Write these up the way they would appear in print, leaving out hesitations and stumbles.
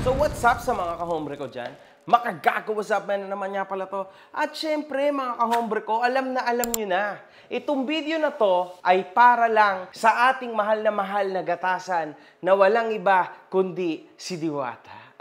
So what's up sa mga kahombre ko dyan? Makagago, what's up man na naman nga pala to. At syempre mga kahombre ko, alam nyo na. Itong video na to ay para lang sa ating mahal na gatasan na walang iba kundi si Diwata.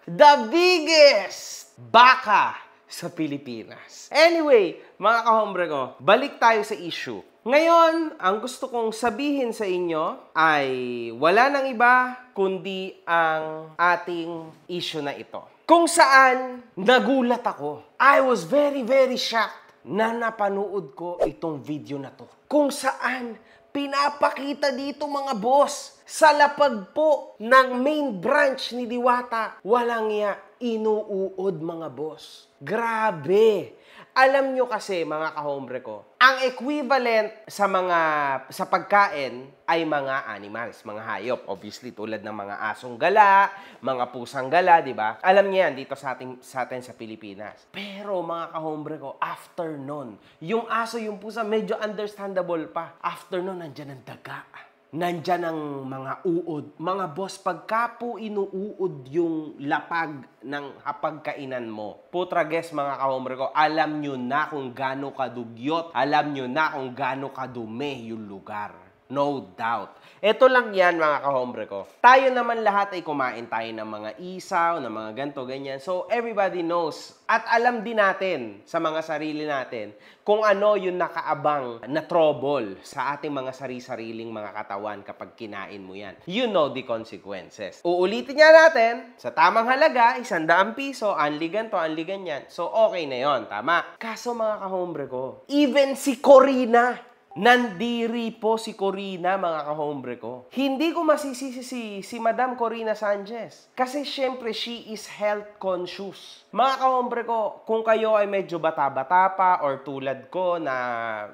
The biggest baka sa Pilipinas. Anyway, mga kahombre ko, balik tayo sa issue. Ngayon, ang gusto kong sabihin sa inyo ay wala nang iba kundi ang ating issue na ito. Kung saan nagulat ako. I was very shocked na napanood ko itong video na to. Kung saan pinapakita dito mga boss sa lapag po ng main branch ni Diwata. Walang iya, inuuod mga boss. Grabe! Alam nyo kasi, mga kahombre ko, ang equivalent sa pagkain ay mga animals, mga hayop. Obviously, tulad ng mga asong gala, mga pusang gala, di ba? Alam niyo yan dito sa atin sa Pilipinas. Pero, mga kahombre ko, after nun, yung aso, yung pusa, medyo understandable pa. After nun, nandyan ang daga. Nandyan ang mga uod. Mga boss, pagka po inuuod yung lapag ng hapagkainan mo, putrages mga kahombre ko, alam nyo na kung gaano kadugyot, alam nyo na kung gaano kadumi yung lugar. No doubt. Ito lang yan mga kahombre ko. Tayo naman lahat ay kumain tayo ng mga isaw, ng mga ganto, ganyan. So everybody knows at alam din natin sa mga sarili natin kung ano yung nakaabang na trouble sa ating mga sari-sariling mga katawan kapag kinain mo yan. You know the consequences. Uulitin nga natin, sa tamang halaga, 100 piso, anli ganto, anli ganyan. So okay na yon, tama. Kaso mga kahombre ko, even si Corina, nandiri po si Corina, mga kahombre ko. Hindi ko masisisi si Madam Corina Sanchez. Kasi syempre, she is health conscious. Mga kahombre ko, kung kayo ay medyo bata-bata pa or tulad ko na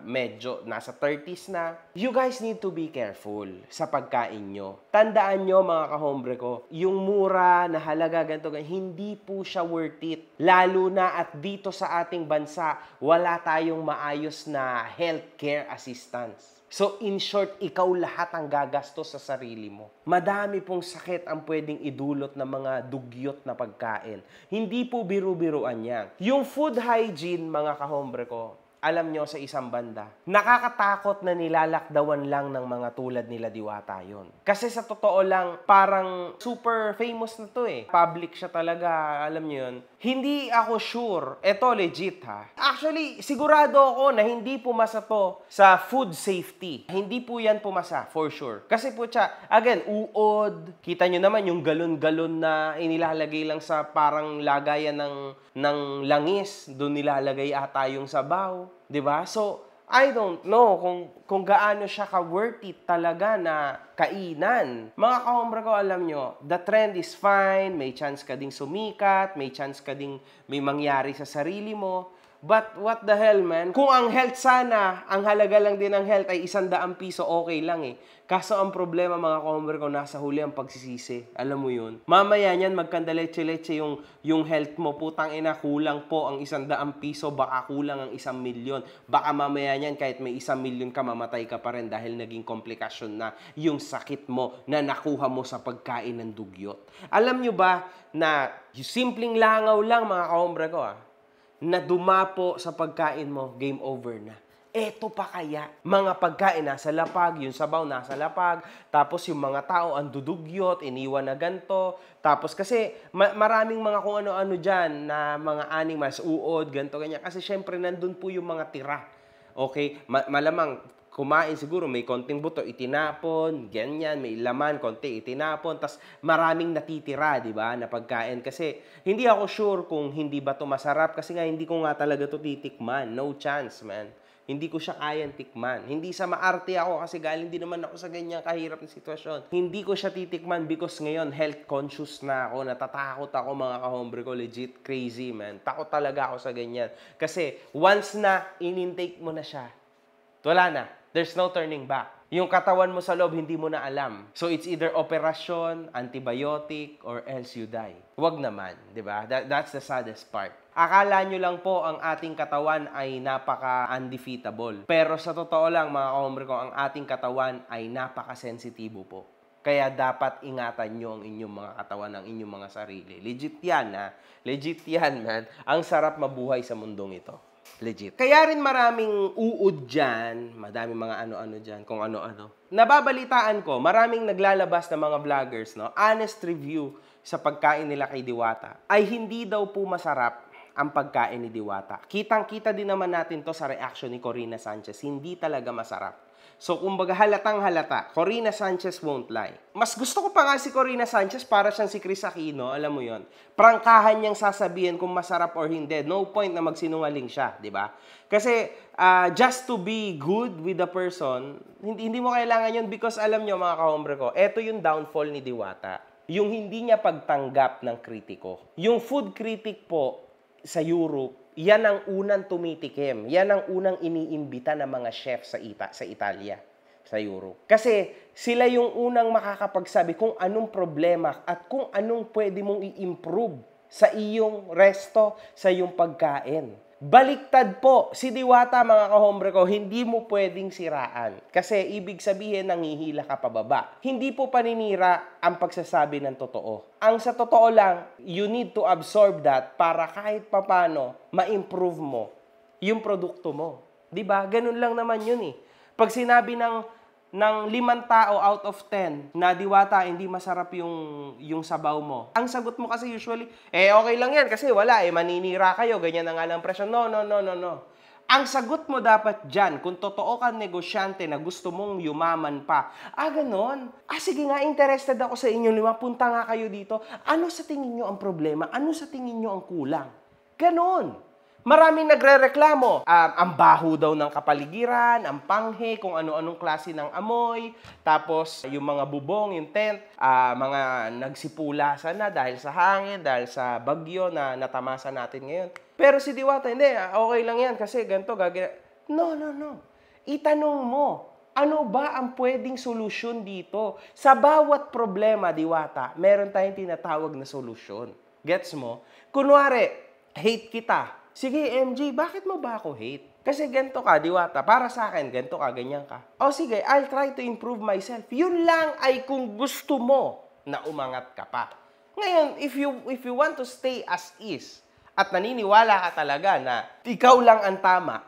medyo nasa 30s na, you guys need to be careful sa pagkain nyo. Tandaan nyo, mga kahombre ko, yung mura na halaga ganito, hindi po siya worth it. Lalo na at dito sa ating bansa, wala tayong maayos na healthcare assistance. So, in short, ikaw lahat ang gagastos sa sarili mo. Madami pong sakit ang pwedeng idulot ng mga dugyot na pagkain. Hindi po biru-biruan yan. Yung food hygiene, mga kahombre ko, alam nyo sa isang banda, nakakatakot na nilalakdawan lang ng mga tulad nila Diwata yun. Kasi sa totoo lang, parang super famous na to eh. Public siya talaga, alam nyo yun. Hindi ako sure, eto legit ha. Actually, sigurado ako na hindi pumasa to sa food safety. Hindi po yan pumasa, for sure. Kasi po siya, again, uod. Kita nyo naman yung galon-galon na inilalagay lang sa parang lagayan ng langis. Doon nilalagay ata yung sabaw. 'Di ba? So, I don't know kung gaano siya ka-worth it talaga na kainan. Mga kahombre ko, alam nyo, the trend is fine, may chance ka ding sumikat, may chance ka ding may mangyari sa sarili mo. But what the hell, man? Kung ang health sana, ang halaga lang din ng health ay 100 piso, okay lang eh. Kaso ang problema, mga kahombre ko, nasa huli ang pagsisisi. Alam mo yun? Mamaya niyan, magkandaleche-leche yung health mo. Putang ina, kulang po ang 100 piso, baka kulang ang 1,000,000. Baka mamaya niyan, kahit may 1,000,000 ka, mamatay ka pa rin dahil naging komplikasyon na yung sakit mo na nakuha mo sa pagkain ng dugyot. Alam nyo ba na yung simpleng langaw lang, mga kahombre ko, na dumapo sa pagkain mo, game over na. Eto pa kaya, mga pagkain nasa lapag, yung sabaw nasa lapag, tapos yung mga tao ang dudugyot, iniwan na ganto, tapos kasi maraming mga kung ano-ano dyan na mga animals, uod, ganto, ganyan. Kasi syempre nandun po yung mga tira. Okay? Malamang, kumain siguro, may konting buto, itinapon, ganyan, may laman, konti, itinapon, tas maraming natitira, di ba, na pagkain. Kasi hindi ako sure kung hindi ba to masarap, kasi nga hindi ko nga talaga to titikman. No chance, man. Hindi ko siya kayang tikman. Hindi sa maarte ako kasi galing din naman ako sa ganyang kahirap na sitwasyon. Hindi ko siya titikman because ngayon health conscious na ako. Natatakot ako, mga kahombre ko. Legit crazy, man. Takot talaga ako sa ganyan. Kasi once na in-intake mo na siya, wala na. There's no turning back. Yung katawan mo sa loob, hindi mo na alam. So, it's either operasyon, antibiotic, or else you die. Huwag naman, di ba? That's the saddest part. Akala nyo lang po ang ating katawan ay napaka-undefeatable. Pero sa totoo lang, mga kahombre ko, ang ating katawan ay napaka-sensitibo po. Kaya dapat ingatan nyo ang inyong mga katawan, ang inyong mga sarili. Legit yan, ha? Legit yan, man. Ang sarap mabuhay sa mundong ito. Legit. Kaya rin maraming uod dyan, madaming mga ano-ano dyan, kung ano-ano. Nababalitaan ko, maraming naglalabas na mga vloggers, no? Honest review sa pagkain nila kay Diwata ay hindi daw po masarap ang pagkain ni Diwata. Kitang-kita din naman natin to sa reaction ni Corina Sanchez. Hindi talaga masarap. So, kumbaga halatang halata, Corina Sanchez won't lie. Mas gusto ko pa nga si Corina Sanchez para siyang si Chris Aquino, alam mo yon. Prangkahan niyang sasabihin kung masarap or hindi. No point na magsinungaling siya, di ba? Kasi just to be good with the person, hindi mo kailangan yun because alam niyo mga kahombre ko, eto yung downfall ni Diwata. Yung hindi niya pagtanggap ng kritiko. Yung food critic po sa Europe, yan ang unang tumitikim. Yan ang unang iniimbita ng mga chef sa Italia, sa Europe. Kasi sila yung unang makakapagsabi kung anong problema at kung anong pwede mong i-improve sa iyong resto, sa iyong pagkain. Baliktad po, si Diwata mga kahombre ko, hindi mo pwedeng siraan. Kasi ibig sabihin, nangihila ka pababa. Hindi po paninira ang pagsasabi ng totoo. Ang sa totoo lang, you need to absorb that para kahit papano ma-improve mo yung produkto mo. Diba? Ganun lang naman yun eh. Pag sinabi ng 5 tao out of 10 na Diwata, hindi masarap yung sabaw mo. Ang sagot mo kasi usually, okay lang yan kasi wala maninira kayo, ganyan na nga lang presyo. No. Ang sagot mo dapat dyan, kung totoo kang negosyante na gusto mong yumaman pa, ganon. Sige nga, interested ako sa inyo, punta nga kayo dito. Ano sa tingin nyo ang problema? Ano sa tingin nyo ang kulang? Ganon. Maraming nagrereklamo. Ang baho daw ng kapaligiran, ang panghe, kung ano-anong klase ng amoy, tapos yung mga bubong, yung tent, mga nagsipulasan na dahil sa hangin, dahil sa bagyo na natamasa natin ngayon. Pero si Diwata, hindi, okay lang yan kasi ganito, No. Itanong mo, ano ba ang pwedeng solusyon dito? Sa bawat problema, Diwata, meron tayong tinatawag na solusyon. Gets mo? Kunwari, hate kita. Sige, MJ, bakit mo ba ako hate? Kasi ganito ka, Diwata. Para sa akin, ganito ka, ganyan ka. Sige, I'll try to improve myself. Yun lang ay kung gusto mo na umangat ka pa. Ngayon, if you want to stay as is, at naniniwala ka talaga na ikaw lang ang tama,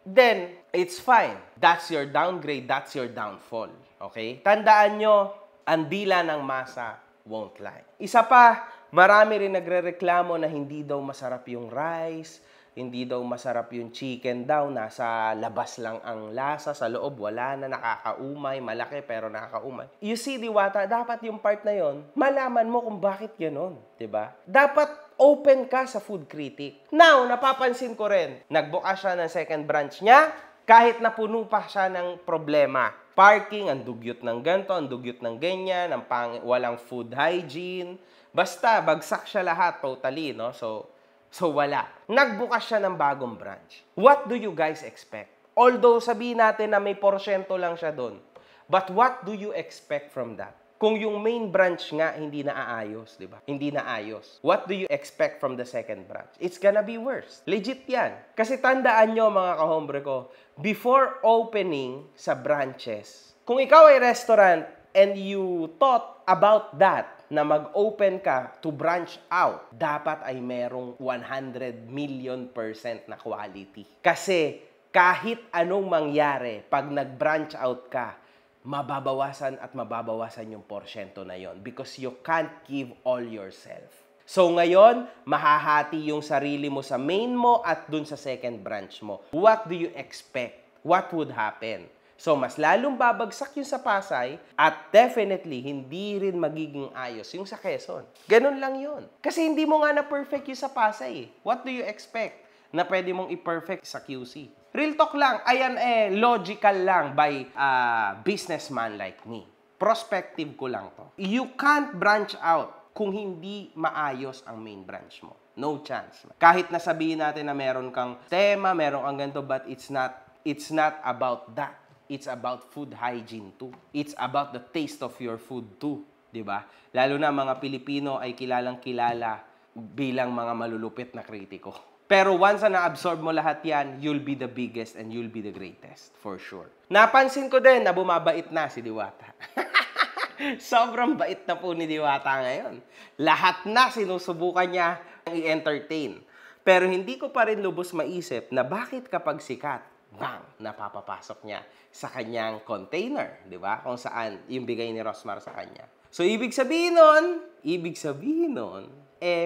then it's fine. That's your downgrade, that's your downfall. Okay? Tandaan nyo, ang dila ng masa won't lie. Isa pa, marami rin nagrereklamo na hindi daw masarap yung rice, hindi daw masarap yung chicken daw, nasa labas lang ang lasa, sa loob wala na, nakakaumay, malaki pero nakakaumay. You see, Diwata, dapat yung part na yon, malaman mo kung bakit ganon, 'di ba? Dapat open ka sa food critic. Now, napapansin ko rin, nagbuka siya ng second branch niya, kahit napuno pa siya ng problema. Parking, ang dugyot ng ganito, ang dugyot ng ganyan, walang food hygiene. Basta, bagsak siya lahat totally, no? So wala. Nagbukas siya ng bagong branch. What do you guys expect? Although sabihin natin na may porsyento lang siya doon. But what do you expect from that? Kung yung main branch nga hindi naaayos, di ba? Hindi naayos. What do you expect from the second branch? It's gonna be worse. Legit yan. Kasi tandaan nyo mga kahombre ko, before opening sa branches, kung ikaw ay restaurant and you thought about that, na mag-open ka to branch out, dapat ay merong 100 million % na quality. Kasi kahit anong mangyari, pag nag-branch out ka, mababawasan at mababawasan yung porsyento na yon because you can't give all yourself. So ngayon, mahahati yung sarili mo sa main mo at dun sa second branch mo. What do you expect? What would happen? So, mas lalong babagsak yung sa Pasay at definitely, hindi rin magiging ayos yung sa Quezon. Ganun lang yun. Kasi hindi mo nga na-perfect yung sa Pasay. What do you expect na pwede mong i-perfect sa QC? Real talk lang. Ayan logical lang by businessman like me. Prospective ko lang to. You can't branch out kung hindi maayos ang main branch mo. No chance. Kahit nasabihin natin na meron kang tema, meron kang ganito, but it's not about that. It's about food hygiene too. It's about the taste of your food too. 'Di ba? Lalo na mga Pilipino ay kilalang-kilala bilang mga malulupit na kritiko. Pero once na absorb mo lahat yan, you'll be the biggest and you'll be the greatest. For sure. Napansin ko din na bumabait na si Diwata. Sobrang bait na po ni Diwata ngayon. Lahat na sinusubukan niya i-entertain. Pero hindi ko pa rin lubos maisip na bakit kapag sikat, bang, napapapasok niya sa kanyang container, di ba? Kung saan yung bigay ni Rosmar sa kanya. So, ibig sabihin nun,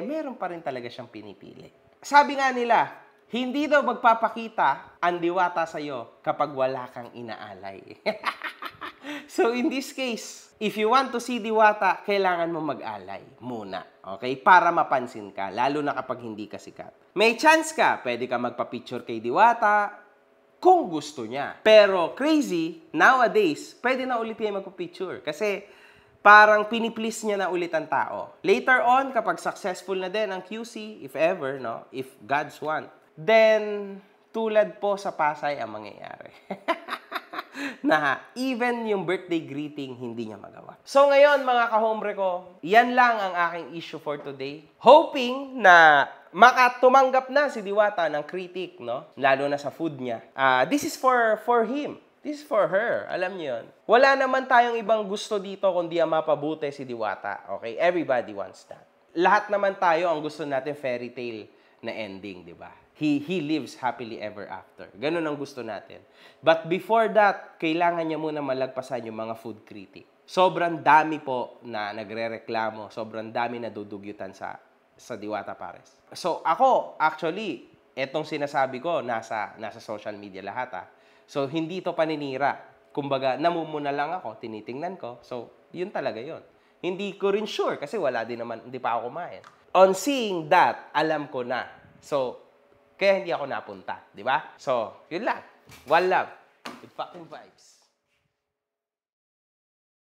meron pa rin talaga siyang pinipili. Sabi nga nila, hindi daw magpapakita ang Diwata sa'yo kapag wala kang inaalay. So, in this case, if you want to see Diwata, kailangan mo mag-alay muna. Okay? Para mapansin ka, lalo na kapag hindi ka sikat. May chance ka, pwede ka magpa-picture kay Diwata kung gusto niya. Pero crazy, nowadays, pwede na ulit yung magpa-picture. Kasi parang piniplease niya na ulit ang tao. Later on, kapag successful na din ang QC, if ever, no? If God's want, then tulad po sa Pasay ang mangyayari. Na even yung birthday greeting, hindi niya magawa. So ngayon, mga kahombre ko, yan lang ang aking issue for today. Hoping na makatumanggap na si Diwata ng critic, no? Lalo na sa food niya. This is for him. This is for her. Alam niyo yun. Wala naman tayong ibang gusto dito kundi ang mapabuti si Diwata. Okay? Everybody wants that. Lahat naman tayo ang gusto natin fairy tale na ending, di ba? He lives happily ever after. Ganun ang gusto natin. But before that, kailangan niya muna malagpasan yung mga food critic. Sobrang dami po na nagre-reklamo. Sobrang dami na dudugyutan sa Diwata Pares. So ako, actually, etong sinasabi ko, nasa social media lahat. So hindi to paninira. Kumbaga, namumuna lang ako, tinitingnan ko. So, yun talaga yun. Hindi ko rin sure kasi hindi pa ako kumain. On seeing that, alam ko na. So, kaya hindi ako napunta, di ba? So, yun lang. One love. Good fucking vibes.